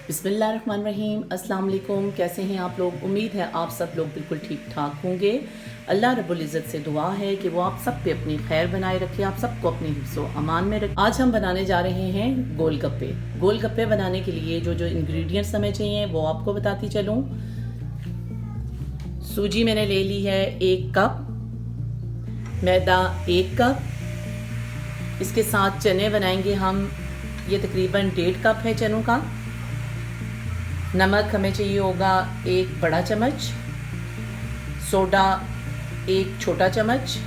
बिस्मिल्लाहिर्रहमानिर्रहीम। अस्सलाम वालेकुम। कैसे हैं आप लोग? उम्मीद है आप सब लोग बिल्कुल ठीक ठाक होंगे। अल्लाह रब्बुल इज़्ज़त से दुआ है कि वो आप सब पे अपनी खैर बनाए रखे, आप सबको अपने हिफ्ज़ व अमान में रखे। आज हम बनाने जा रहे हैं गोलगप्पे। गोलगप्पे बनाने के लिए जो जो इंग्रेडिएंट्स हमें चाहिए वो आपको बताती चलूँ। सूजी मैंने ले ली है 1 कप, मैदा 1 कप, इसके साथ चने बनाएंगे हम, ये तकरीबन 1.5 कप है चनों का। नमक हमें चाहिए होगा 1 बड़ा चम्मच, सोडा 1 छोटा चम्मच,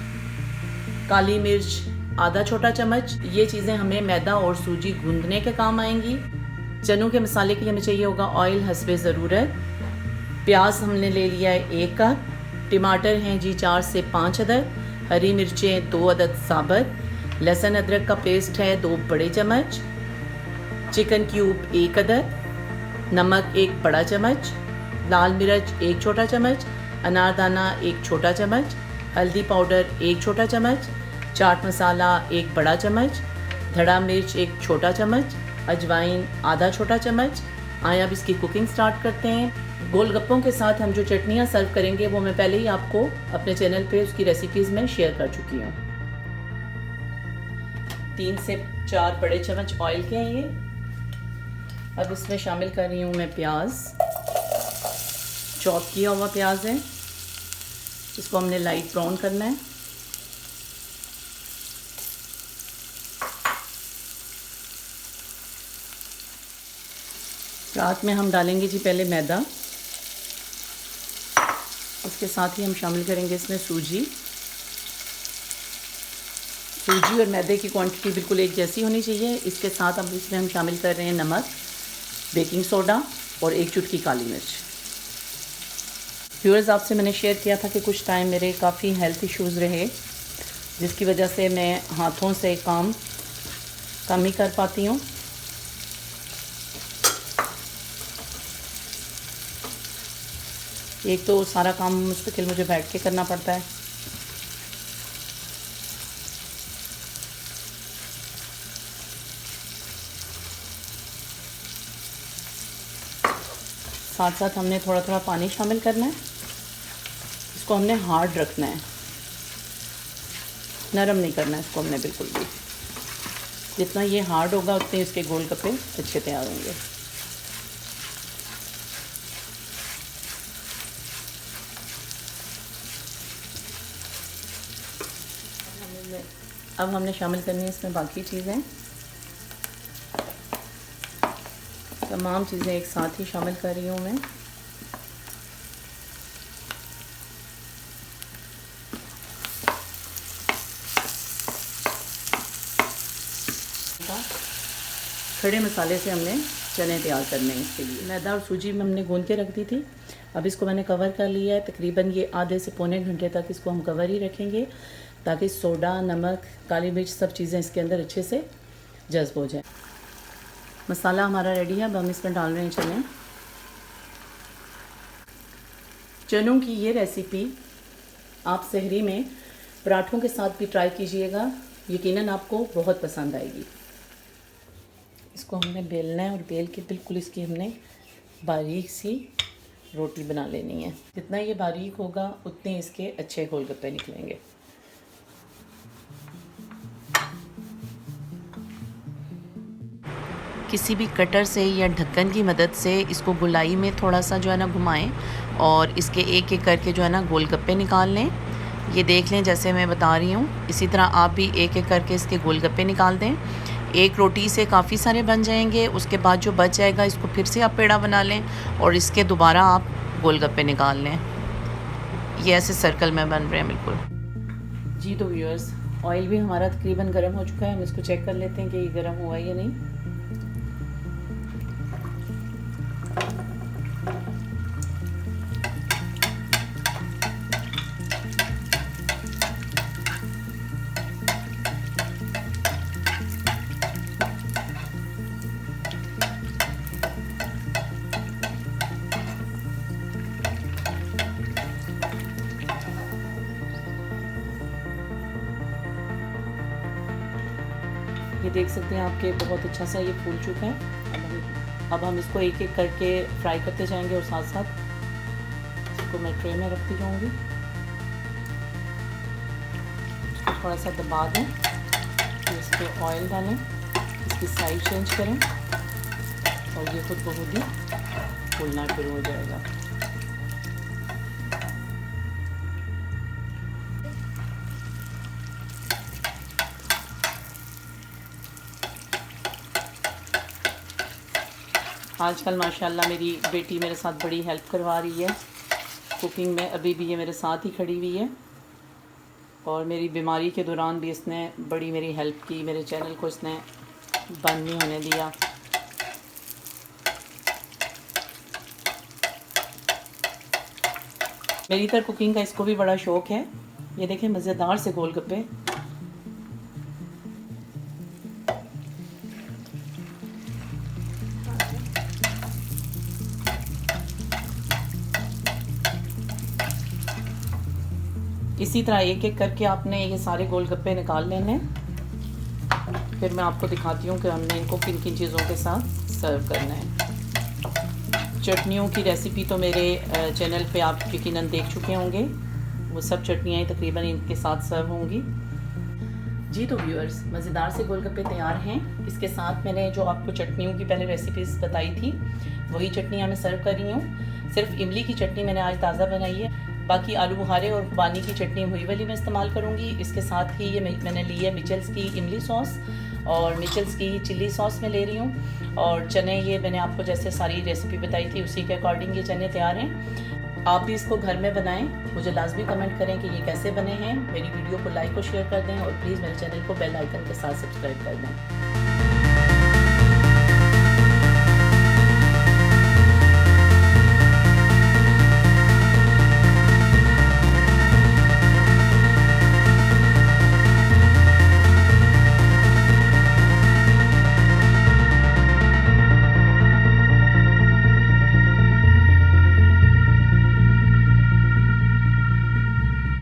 काली मिर्च आधा छोटा चम्मच। ये चीज़ें हमें मैदा और सूजी गूंदने के काम आएंगी। चनों के मसाले के लिए हमें चाहिए होगा ऑयल हस्बे ज़रूरत। प्याज हमने ले लिया है 1 कप, टमाटर हैं जी 4 से 5 अदद, हरी मिर्चें 2 अदद साबुत, लहसुन अदरक का पेस्ट है 2 बड़े चम्मच, चिकन क्यूब 1 अदद, नमक 1 बड़ा चम्मच, लाल मिर्च 1 छोटा चम्मच, अनारदाना 1 छोटा चम्मच, हल्दी पाउडर 1 छोटा चम्मच, चाट मसाला 1 बड़ा चम्मच, धड़ा मिर्च 1 छोटा चम्मच, अजवाइन आधा छोटा चम्मच। आइए अब इसकी कुकिंग स्टार्ट करते हैं। गोलगप्पों के साथ हम जो चटनियाँ सर्व करेंगे वो मैं पहले ही आपको अपने चैनल पे उसकी रेसिपीज़ में शेयर कर चुकी हूँ। 3 से 4 बड़े चम्मच ऑयल के हैं ये। अब इसमें शामिल कर रही हूँ मैं प्याज, चॉप किया हुआ प्याज है, इसको हमने लाइट ब्राउन करना है। रात में हम डालेंगे जी पहले मैदा, उसके साथ ही हम शामिल करेंगे इसमें सूजी। सूजी और मैदे की क्वांटिटी बिल्कुल एक जैसी होनी चाहिए। इसके साथ अब इसमें हम शामिल कर रहे हैं नमक, बेकिंग सोडा और 1 चुटकी काली मिर्च। व्यूअर्स, आपसे मैंने शेयर किया था कि कुछ टाइम मेरे काफ़ी हेल्थ इश्यूज़ रहे, जिसकी वजह से मैं हाथों से काम कम ही कर पाती हूँ। एक तो सारा काम मुस्तकिल मुझे बैठ के करना पड़ता है, साथ साथ हमने थोड़ा थोड़ा पानी शामिल करना है। इसको हमने हार्ड रखना है, नरम नहीं करना है इसको हमने बिल्कुल भी। जितना ये हार्ड होगा उतने इसके गोलगप्पे अच्छे तैयार होंगे। अब हमने शामिल करनी है इसमें बाकी चीज़ें, तमाम चीज़ें एक साथ ही शामिल कर रही हूँ मैं। खड़े मसाले से हमने चने तैयार करने हैं। इसके लिए मैदा और सूजी में हमने गूंद के रख दी थी। अब इसको मैंने कवर कर लिया है। तकरीबन ये आधे से पौने घंटे तक इसको हम कवर ही रखेंगे, ताकि सोडा, नमक, काली मिर्च सब चीज़ें इसके अंदर अच्छे से जज्ब हो जाए। मसाला हमारा रेडी है। अब हम इसमें डाल रहे हैं चने। चनों की ये रेसिपी आप सहरी में पराठों के साथ भी ट्राई कीजिएगा, यकीनन आपको बहुत पसंद आएगी। इसको हमने बेलना है और बेल के बिल्कुल इसकी हमने बारीक सी रोटी बना लेनी है। जितना ये बारीक होगा उतने इसके अच्छे गोलगप्पे निकलेंगे। किसी भी कटर से या ढक्कन की मदद से इसको गोलाई में थोड़ा सा जो है ना घुमाएं और इसके एक एक करके जो है ना गोलगप्पे निकाल लें। ये देख लें जैसे मैं बता रही हूँ, इसी तरह आप भी एक एक करके इसके गोलगप्पे निकाल दें। एक रोटी से काफ़ी सारे बन जाएंगे। उसके बाद जो बच जाएगा इसको फिर से आप पेड़ा बना लें और इसके दोबारा आप गोलगप्पे निकाल लें। ये ऐसे सर्कल में बन रहे हैं बिल्कुल जी। तो व्यूअर्स, ऑयल भी हमारा तकरीबन गर्म हो चुका है। हम इसको चेक कर लेते हैं कि ये गर्म हुआ है या नहीं। ये देख सकते हैं आपके बहुत अच्छा सा ये फूल चुका है। अब हम अब हम इसको एक एक करके फ्राई करते जाएंगे और साथ साथ इसको मैं ट्रे में रखती जाऊंगी। थोड़ा सा दबा दें, इस पर ऑयल डालें, इसकी साइड चेंज करें और ये खुद ब खुद ही फूलना शुरू हो जाएगा। आजकल माशाल्लाह मेरी बेटी मेरे साथ बड़ी हेल्प करवा रही है कुकिंग में। अभी भी ये मेरे साथ ही खड़ी हुई है और मेरी बीमारी के दौरान भी इसने बड़ी मेरी हेल्प की। मेरे चैनल को इसने बंद नहीं होने दिया। मेरी तरह कुकिंग का इसको भी बड़ा शौक़ है। ये देखें मज़ेदार से गोलगप्पे। इसी तरह एक एक करके आपने ये सारे गोलगप्पे निकाल लेने। फिर मैं आपको दिखाती हूँ कि हमने इनको किन किन चीज़ों के साथ सर्व करना है। चटनियों की रेसिपी तो मेरे चैनल पे आप यकीनन देख चुके होंगे। वो सब चटनियाँ तकरीबन इनके साथ सर्व होंगी। जी तो व्यूअर्स, मज़ेदार से गोलगप्पे तैयार हैं। इसके साथ मैंने जो आपको चटनियों की पहले रेसिपीज़ बताई थी वही चटनियाँ मैं सर्व कर रही हूँ। सिर्फ इमली की चटनी मैंने आज ताज़ा बनाई है, बाकी आलू बुखारे और खुबानी की चटनी हुई वाली मैं इस्तेमाल करूँगी। इसके साथ ही ये मैंने ली है मिचेल्स की इमली सॉस और मिचेल्स की चिल्ली सॉस में ले रही हूँ। और चने ये मैंने आपको जैसे सारी रेसिपी बताई थी उसी के अकॉर्डिंग ये चने तैयार हैं। आप भी इसको घर में बनाएं। मुझे लाजमी कमेंट करें कि ये कैसे बने हैं। मेरी वीडियो को लाइक और शेयर कर दें और प्लीज़ मेरे चैनल को बेल आइकन के साथ सब्सक्राइब कर दें।